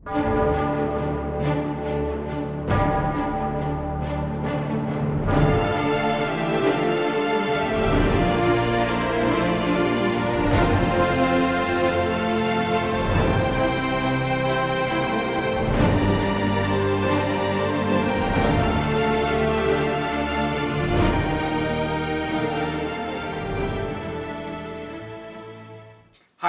Hi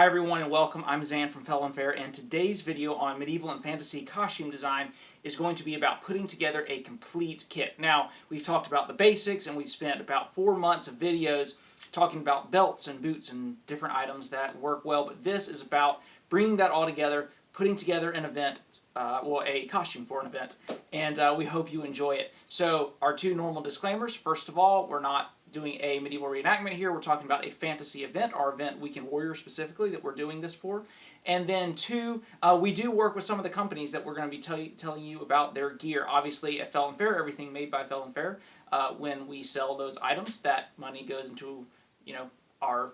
everyone and welcome, I'm Zan from RenFaire, and today's video on medieval and fantasy costume design is going to be about putting together a complete kit. Now, we've talked about the basics and we've spent about 4 months of videos talking about belts and boots and different items that work well, but this is about bringing that all together, putting together an event, well, a costume for an event, and we hope you enjoy it. So, our two normal disclaimers. First of all, we're not doing a medieval reenactment here. We're talking about a fantasy event, our event Weekend Warrior specifically, that we're doing this for. And then two, we do work with some of the companies that we're going to be telling you about their gear. Obviously, at RenFaire, everything made by RenFaire. When we sell those items, that money goes into, our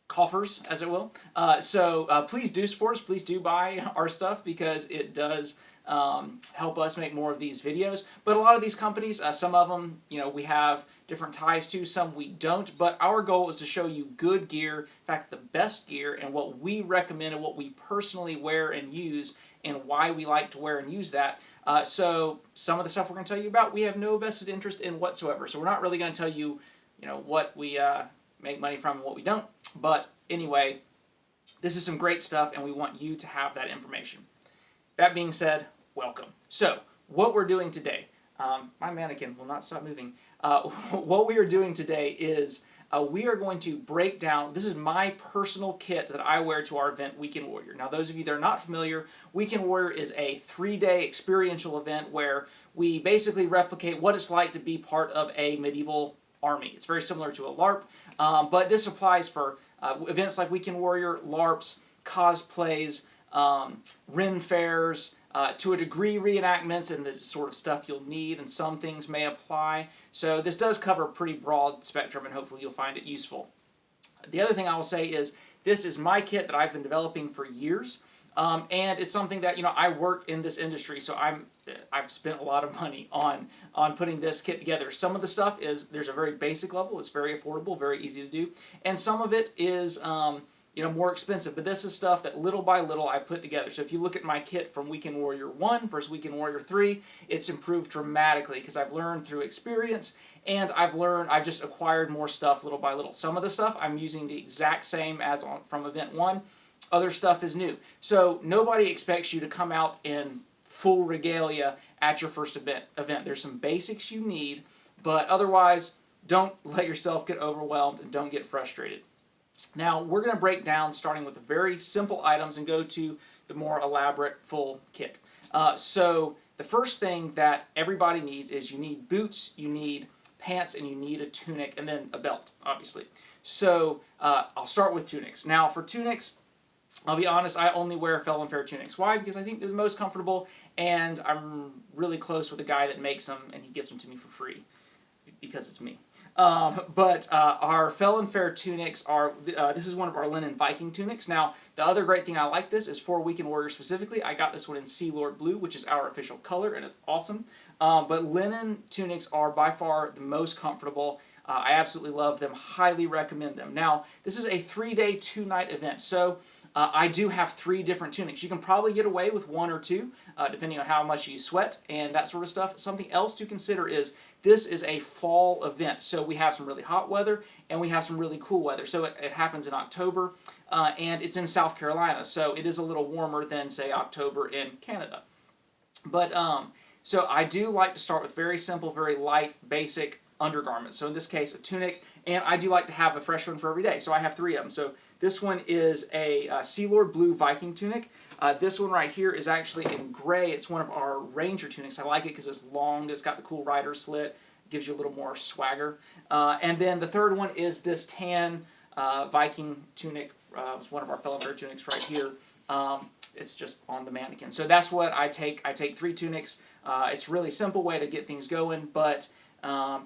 coffers, as it will. So please do support us. Please do buy our stuff because it does help us make more of these videos. But a lot of these companies, some of them, we have different ties to, some we don't, but our goal is to show you good gear, in fact the best gear, and what we recommend and what we personally wear and use, and why we like to wear and use that. So some of the stuff we're going to tell you about, we have no vested interest in whatsoever. So we're not really going to tell you, what we make money from and what we don't. But anyway, this is some great stuff, and we want you to have that information. That being said, welcome. So, what we're doing today, my mannequin will not stop moving. What we are doing today is we are going to break down, this is my personal kit that I wear to our event, Weekend Warrior. Now, those of you that are not familiar, Weekend Warrior is a 3-day experiential event where we basically replicate what it's like to be part of a medieval army. It's very similar to a LARP, but this applies for events like Weekend Warrior, LARPs, cosplays, RenFaires, to a degree reenactments and the sort of stuff you'll need, and some things may apply. So this does cover a pretty broad spectrum, and hopefully you'll find it useful. The other thing I will say is this is my kit that I've been developing for years, and it's something that I work in this industry, so I've spent a lot of money on putting this kit together. Some of the stuff is there's a very basic level, it's very affordable, very easy to do, and some of it is more expensive, but this is stuff that little by little I put together. So if you look at my kit from Weekend Warrior 1 versus Weekend Warrior 3, it's improved dramatically because I've learned through experience, and I've just acquired more stuff little by little. Some of the stuff I'm using the exact same as from Event 1. Other stuff is new. So nobody expects you to come out in full regalia at your first event. There's some basics you need, but otherwise, don't let yourself get overwhelmed and don't get frustrated. Now, we're going to break down starting with the very simple items and go to the more elaborate full kit. So the first thing that everybody needs is you need boots, you need pants, and you need a tunic, and then a belt, obviously. So I'll start with tunics. Now, for tunics, I'll be honest, I only wear RenFaire tunics. Why? Because I think they're the most comfortable, and I'm really close with a guy that makes them, and he gives them to me for free. Because it's me. But our RenFaire tunics are, this is one of our linen Viking tunics. Now, the other great thing I like this is for Weekend Warrior specifically. I got this one in Sea Lord Blue, which is our official color, and it's awesome. But linen tunics are by far the most comfortable. I absolutely love them, highly recommend them. Now, this is a 3-day, 2-night event, so I do have 3 different tunics. You can probably get away with 1 or 2, depending on how much you sweat and that sort of stuff. Something else to consider is this is a fall event, so we have some really hot weather and we have some really cool weather. So it happens in October, and it's in South Carolina, so it is a little warmer than, say, October in Canada. But so I do like to start with very simple, very light, basic undergarments. So in this case, a tunic, and I do like to have a fresh one for every day. So I have 3 of them. So this one is a Sea Lord Blue Viking tunic. This one right here is actually in gray. It's one of our Ranger tunics. I like it because it's long. It's got the cool rider slit. Gives you a little more swagger. And then the third one is this tan Viking tunic. It's one of our RenFaire tunics right here. It's just on the mannequin. So that's what I take. I take 3 tunics. It's a really simple way to get things going, but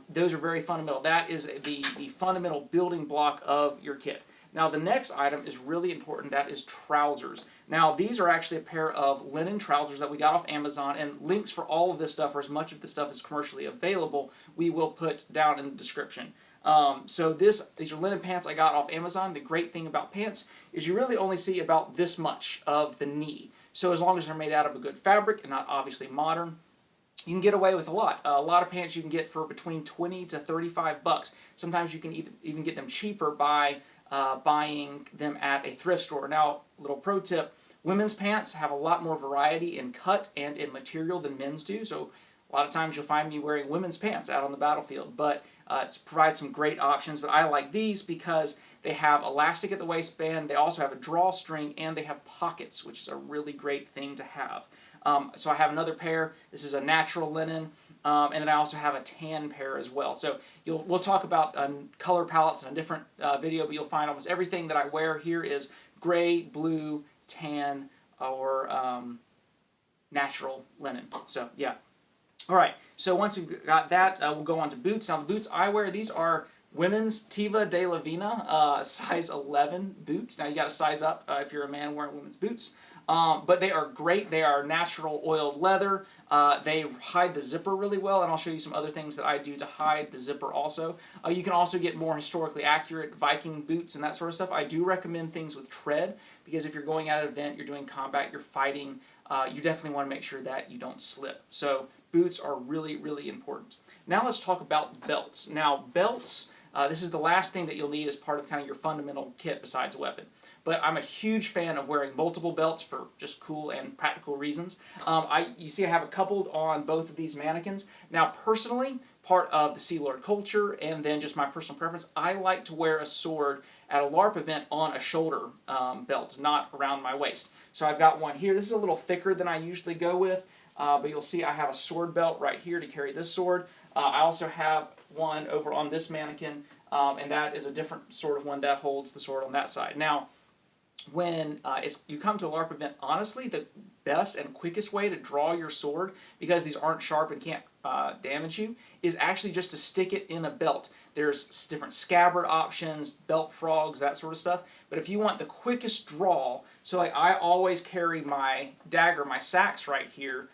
those are very fundamental. That is the fundamental building block of your kit. Now the next item is really important, that is trousers. Now these are actually a pair of linen trousers that we got off Amazon, and links for all of this stuff, or as much of this stuff is commercially available, we will put down in the description. So these are linen pants I got off Amazon. The great thing about pants is you really only see about this much of the knee. So as long as they're made out of a good fabric and not obviously modern, you can get away with a lot. A lot of pants you can get for between 20 to 35 bucks. Sometimes you can even get them cheaper by buying them at a thrift store. Now, little pro tip, women's pants have a lot more variety in cut and in material than men's do. So a lot of times you'll find me wearing women's pants out on the battlefield, but it provides some great options. But I like these because they have elastic at the waistband, they also have a drawstring, and they have pockets, which is a really great thing to have. So I have another pair. This is a natural linen, and then I also have a tan pair as well. So we'll talk about color palettes in a different video, but you'll find almost everything that I wear here is gray, blue, tan, or natural linen. So yeah. All right. So once we've got that, we'll go on to boots. Now the boots I wear, these are women's Tiva de la Vina size 11 boots. Now you got to size up if you're a man wearing women's boots. But they are great. They are natural oiled leather. They hide the zipper really well, and I'll show you some other things that I do to hide the zipper also. You can also get more historically accurate Viking boots and that sort of stuff. I do recommend things with tread, because if you're going at an event, you're doing combat, you're fighting, you definitely want to make sure that you don't slip. So boots are really, really important. Now let's talk about belts. Now belts, this is the last thing that you'll need as part of kind of your fundamental kit besides a weapon. But I'm a huge fan of wearing multiple belts for just cool and practical reasons. You see I have a couple on both of these mannequins. Now personally, part of the Sea Lord culture and then just my personal preference, I like to wear a sword at a LARP event on a shoulder belt, not around my waist. So I've got one here. This is a little thicker than I usually go with, but you'll see I have a sword belt right here to carry this sword. I also have one over on this mannequin, and that is a different sort of one that holds the sword on that side. Now, when you come to a LARP event, honestly, the best and quickest way to draw your sword, because these aren't sharp and can't damage you, is actually just to stick it in a belt. There's different scabbard options, belt frogs, that sort of stuff. But if you want the quickest draw, so like I always carry my dagger, my sax right here,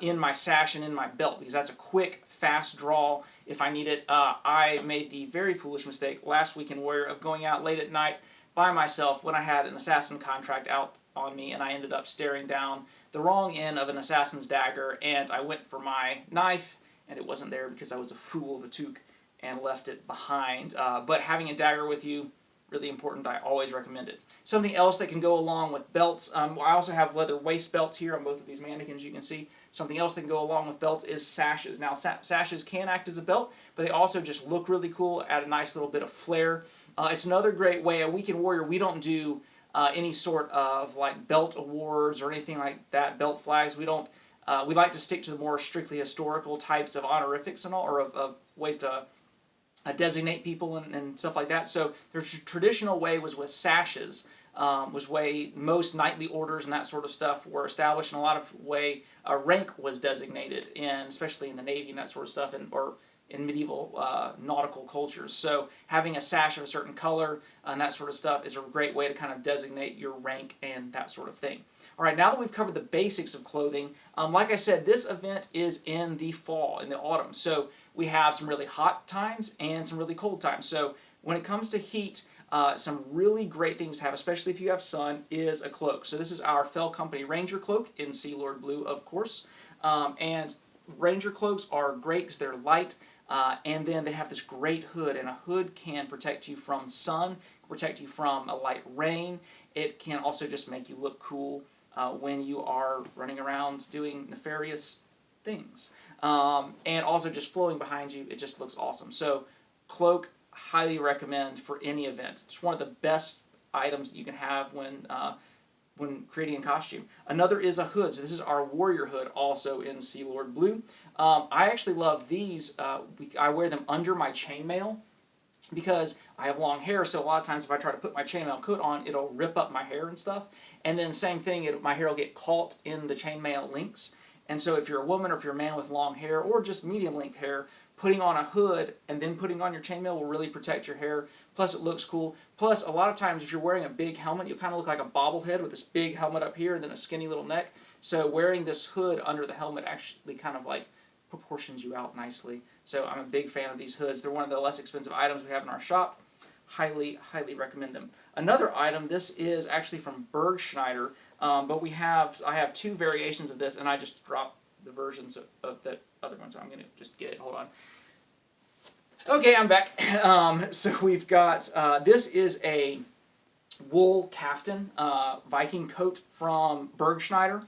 in my sash and in my belt, because that's a quick, fast draw if I need it. I made the very foolish mistake last week in Warrior of going out late at night by myself when I had an assassin contract out on me, and I ended up staring down the wrong end of an assassin's dagger, and I went for my knife, and it wasn't there because I was a fool of a toque and left it behind. But having a dagger with you, really important. I always recommend it. Something else that can go along with belts, I also have leather waist belts here on both of these mannequins, you can see. Something else that can go along with belts is sashes. Now sashes can act as a belt, but they also just look really cool, add a nice little bit of flair. It's another great way. At Weekend Warrior, we don't do any sort of like belt awards or anything like that, belt flags. We don't. We like to stick to the more strictly historical types of honorifics and all, or of ways to designate people and stuff like that. So the traditional way was with sashes, was way most knightly orders and that sort of stuff were established, and a lot of way rank was designated in, especially in the Navy and that sort of stuff, or in medieval nautical cultures. So having a sash of a certain color and that sort of stuff is a great way to kind of designate your rank and that sort of thing. All right, now that we've covered the basics of clothing, like I said, this event is in the fall, in the autumn. So we have some really hot times and some really cold times. So when it comes to heat, some really great things to have, especially if you have sun, is a cloak. So this is our Fell Company Ranger cloak in Sea Lord Blue, of course. And Ranger cloaks are great because they're light. And then they have this great hood, and a hood can protect you from sun, protect you from a light rain. It can also just make you look cool when you are running around doing nefarious things. And also just flowing behind you, it just looks awesome. So cloak, highly recommend for any event. It's one of the best items that you can have when creating a costume. Another is a hood. So this is our warrior hood, also in Sea Lord Blue. I actually love these. I wear them under my chainmail because I have long hair, so a lot of times if I try to put my chainmail coat on, it'll rip up my hair and stuff. And then same thing, my hair will get caught in the chainmail links. And so if you're a woman or if you're a man with long hair or just medium length hair, putting on a hood and then putting on your chainmail will really protect your hair. Plus it looks cool. Plus a lot of times if you're wearing a big helmet, you'll kind of look like a bobblehead with this big helmet up here and then a skinny little neck. So wearing this hood under the helmet actually kind of like proportions you out nicely. So I'm a big fan of these hoods. They're one of the less expensive items we have in our shop. Highly, highly recommend them. Another item, this is actually from Burgschneider, but I have two variations of this, and I just dropped the versions of the other one, so I'm going to just get it. Hold on. Okay, I'm back. So we've got, this is a wool caftan Viking coat from Burgschneider.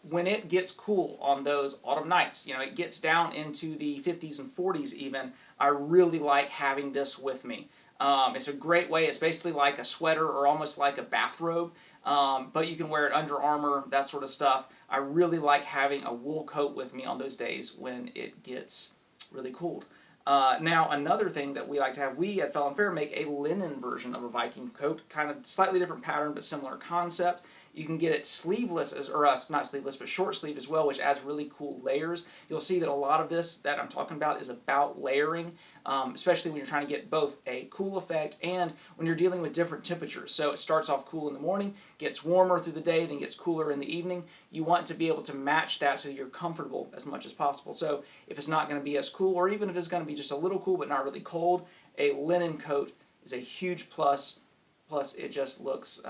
When it gets cool on those autumn nights, it gets down into the 50s and 40s even, I really like having this with me. It's a great way. It's basically like a sweater or almost like a bathrobe, but you can wear it under armor, that sort of stuff. I really like having a wool coat with me on those days when it gets really cold. Now, another thing that we like to have, we at LARP make a linen version of a Viking coat, kind of slightly different pattern but similar concept. You can get it sleeveless, or not sleeveless, but short sleeve as well, which adds really cool layers. You'll see that a lot of this that I'm talking about is about layering, especially when you're trying to get both a cool effect and when you're dealing with different temperatures. So it starts off cool in the morning, gets warmer through the day, then gets cooler in the evening. You want to be able to match that so you're comfortable as much as possible. So if it's not going to be as cool, or even if it's going to be just a little cool but not really cold, a linen coat is a huge plus. Plus it just looks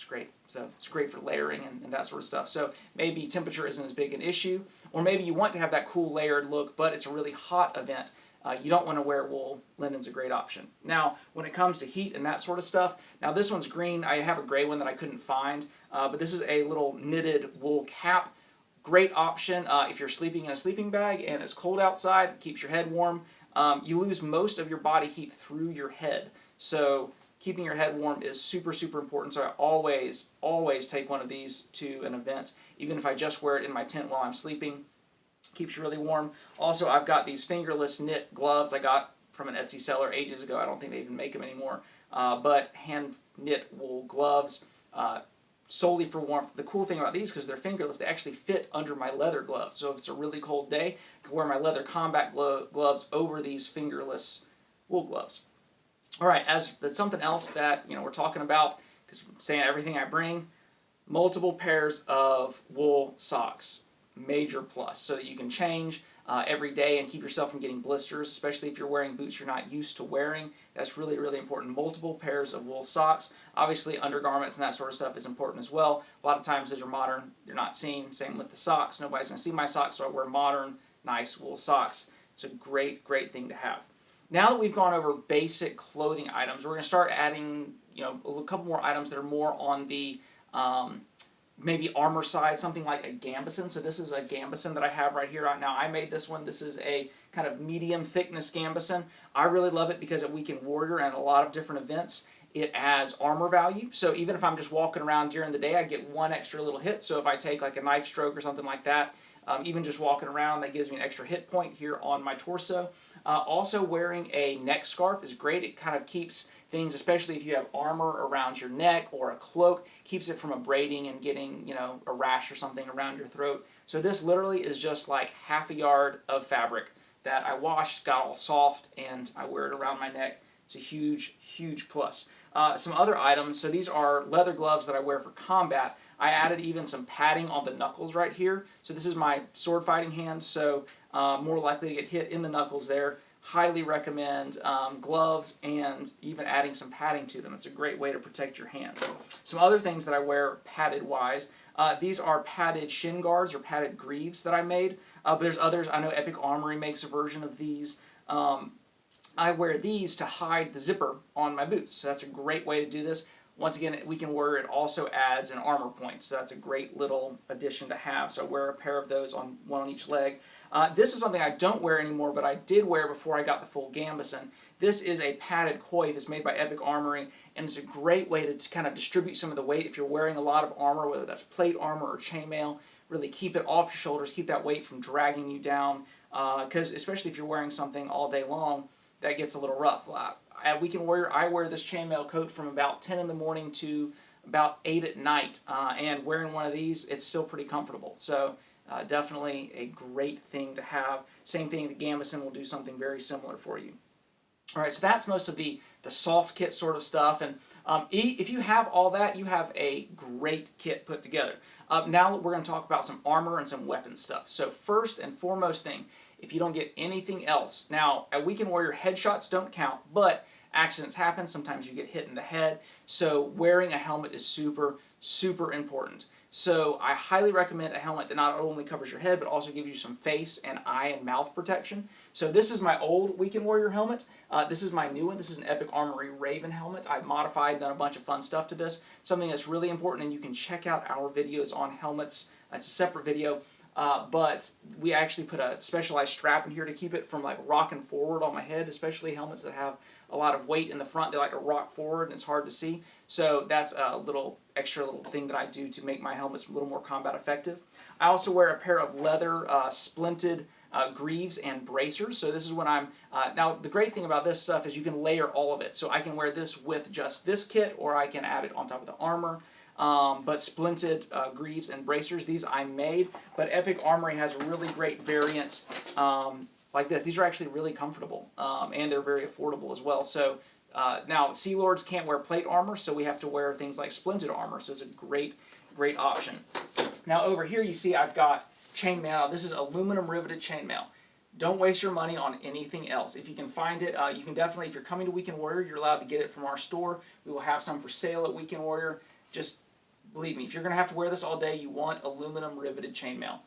great. So it's great for layering and that sort of stuff. So maybe temperature isn't as big an issue, or maybe you want to have that cool layered look, but it's a really hot event. You don't want to wear wool. Linen's a great option. Now, when it comes to heat and that sort of stuff, now this one's green. I have a gray one that I couldn't find, but this is a little knitted wool cap. Great option if you're sleeping in a sleeping bag and it's cold outside, keeps your head warm. You lose most of your body heat through your head. So keeping your head warm is super, super important, so I always, always take one of these to an event, even if I just wear it in my tent while I'm sleeping. Keeps you really warm. Also, I've got these fingerless knit gloves I got from an Etsy seller ages ago. I don't think they even make them anymore, but hand knit wool gloves solely for warmth. The cool thing about these, because they're fingerless, they actually fit under my leather gloves. So if it's a really cold day, I can wear my leather combat gloves over these fingerless wool gloves. All right, as something else that we're talking about, because I'm saying everything I bring, multiple pairs of wool socks, major plus, so that you can change every day and keep yourself from getting blisters, especially if you're wearing boots you're not used to wearing. That's really, really important. Multiple pairs of wool socks. Obviously, undergarments and that sort of stuff is important as well. A lot of times those are modern, they're not seen. Same with the socks. Nobody's going to see my socks, so I wear modern, nice wool socks. It's a great, great thing to have. Now that we've gone over basic clothing items, we're going to start adding, a couple more items that are more on the maybe armor side, something like a gambeson. So this is a gambeson that I have right here. Now I made this one. This is a kind of medium thickness gambeson. I really love it because it weaken warrior and a lot of different events. It adds armor value. So even if I'm just walking around during the day, I get one extra little hit. So if I take like a knife stroke or something like that, even just walking around, that gives me an extra hit point here on my torso. Also, wearing a neck scarf is great. It kind of keeps things, especially if you have armor around your neck or a cloak, keeps it from abrading and getting, a rash or something around your throat. So this literally is just like half a yard of fabric that I washed, got all soft, and I wear it around my neck. It's a huge, huge plus. Some other items, so these are leather gloves that I wear for combat. I added even some padding on the knuckles right here. So this is my sword fighting hand, so more likely to get hit in the knuckles there. Highly recommend gloves and even adding some padding to them. It's a great way to protect your hand. Some other things that I wear padded wise, these are padded shin guards or padded greaves that I made, but there's others. I know Epic Armoury makes a version of these. I wear these to hide the zipper on my boots, so that's a great way to do this. Once again, we can wear it also adds an armor point, so that's a great little addition to have. So I wear a pair of those, one on each leg. This is something I don't wear anymore, but I did wear before I got the full gambeson. This is a padded coif. It's made by Epic Armoury, and it's a great way to kind of distribute some of the weight. If you're wearing a lot of armor, whether that's plate armor or chainmail, really keep it off your shoulders, keep that weight from dragging you down, because especially if you're wearing something all day long, that gets a little rough. I wear this chainmail coat from about 10 in the morning to about 8 at night, and wearing one of these, it's still pretty comfortable. So definitely a great thing to have. Same thing, the gambeson will do something very similar for you. All right, so that's most of the soft kit sort of stuff, and if you have all that, you have a great kit put together. Now we're going to talk about some armor and some weapon stuff. So first and foremost thing, if you don't get anything else, now at Weekend Warrior, headshots don't count, but accidents happen. Sometimes you get hit in the head, so wearing a helmet is super, super important. So I highly recommend a helmet that not only covers your head, but also gives you some face and eye and mouth protection. So this is my old Weekend Warrior helmet. This is my new one. This is an Epic Armoury Raven helmet. I've modified, done a bunch of fun stuff to this. Something that's really important, and you can check out our videos on helmets. It's a separate video. But we actually put a specialized strap in here to keep it from like rocking forward on my head, especially helmets that have a lot of weight in the front. They like to rock forward and it's hard to see. So that's a little extra little thing that I do to make my helmets a little more combat effective. I also wear a pair of leather splinted greaves and bracers. So this is when I'm, now the great thing about this stuff is you can layer all of it. So I can wear this with just this kit, or I can add it on top of the armor. But splinted greaves and bracers, these I made, but Epic Armoury has a really great variant like this. These are actually really comfortable, and they're very affordable as well. So now Sea Lords can't wear plate armor, so we have to wear things like splinted armor, so it's a great, great option. Now over here you see I've got chainmail. This is aluminum riveted chainmail. Don't waste your money on anything else. If you can find it, you can definitely, if you're coming to Weekend Warrior, you're allowed to get it from our store. We will have some for sale at Weekend Warrior. Just believe me, if you're going to have to wear this all day, you want aluminum riveted chainmail.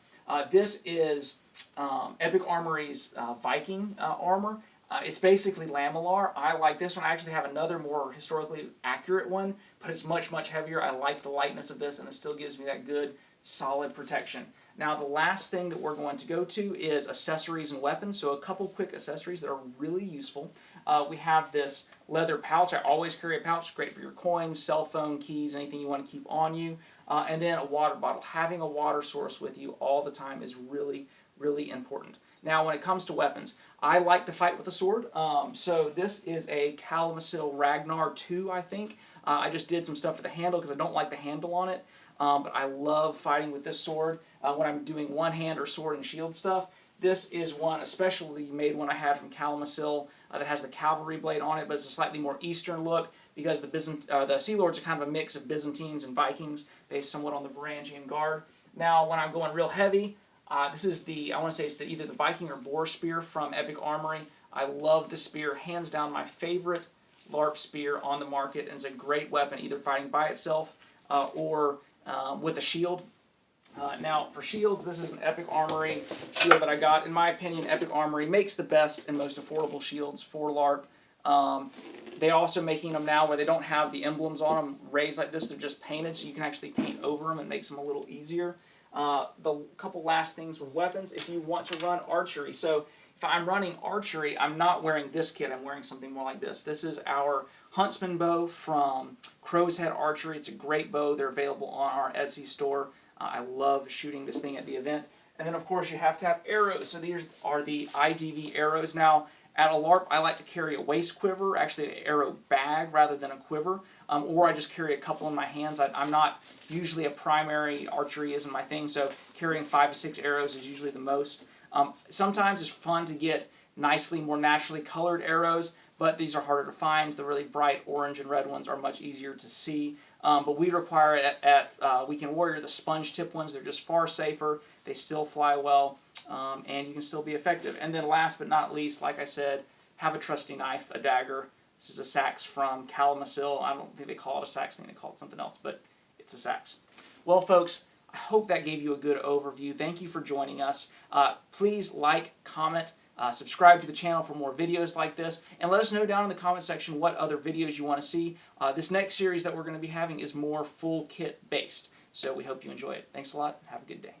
This is Epic Armoury's Viking armor. It's basically lamellar. I like this one. I actually have another more historically accurate one, but it's much, much heavier. I like the lightness of this, and it still gives me that good, solid protection. Now, the last thing that we're going to go to is accessories and weapons. So a couple quick accessories that are really useful. We have this leather pouch. I always carry a pouch. Great for your coins, cell phone, keys, anything you want to keep on you. And then a water bottle. Having a water source with you all the time is really, really important. Now, when it comes to weapons, I like to fight with a sword. So this is a Calimacil Ragnar 2, I think. I just did some stuff to the handle because I don't like the handle on it. But I love fighting with this sword when I'm doing one-hand or sword and shield stuff. This is one, especially made one I had from Calimacil that has the cavalry blade on it, but it's a slightly more Eastern look because the Sea Lords are kind of a mix of Byzantines and Vikings based somewhat on the Varangian Guard. Now, when I'm going real heavy, this is I want to say it's either the Viking or Boar spear from Epic Armoury. I love the spear, hands down my favorite LARP spear on the market, and it's a great weapon, either fighting by itself or with a shield. Now, for shields, this is an Epic Armoury shield that I got. In my opinion, Epic Armoury makes the best and most affordable shields for LARP. They're also making them now where they don't have the emblems on them raised like this. They're just painted, so you can actually paint over them and makes them a little easier. The couple last things with weapons, if you want to run archery. So if I'm running archery, I'm not wearing this kit. I'm wearing something more like this. This is our Huntsman bow from Crow's Head Archery. It's a great bow. They're available on our Etsy store. I love shooting this thing at the event. And then, of course, you have to have arrows. So these are the IDV arrows. Now, at a LARP, I like to carry a waist quiver, actually an arrow bag rather than a quiver, or I just carry a couple in my hands. I'm not usually a primary, archery isn't my thing, so carrying 5 to 6 arrows is usually the most. Sometimes it's fun to get nicely, more naturally colored arrows, but these are harder to find. The really bright orange and red ones are much easier to see. But we require it at Weekend Warrior, the sponge tip ones. They're just far safer. They still fly well, and you can still be effective. And then last but not least, like I said, have a trusty knife, a dagger. This is a sax from Calimacil. I don't think they call it a sax, I think they call it something else, but it's a sax. Well, folks, I hope that gave you a good overview. Thank you for joining us. Please like, comment, subscribe to the channel for more videos like this, and let us know down in the comment section what other videos you want to see. This next series that we're going to be having is more full kit based, so we hope you enjoy it. Thanks a lot. Have a good day.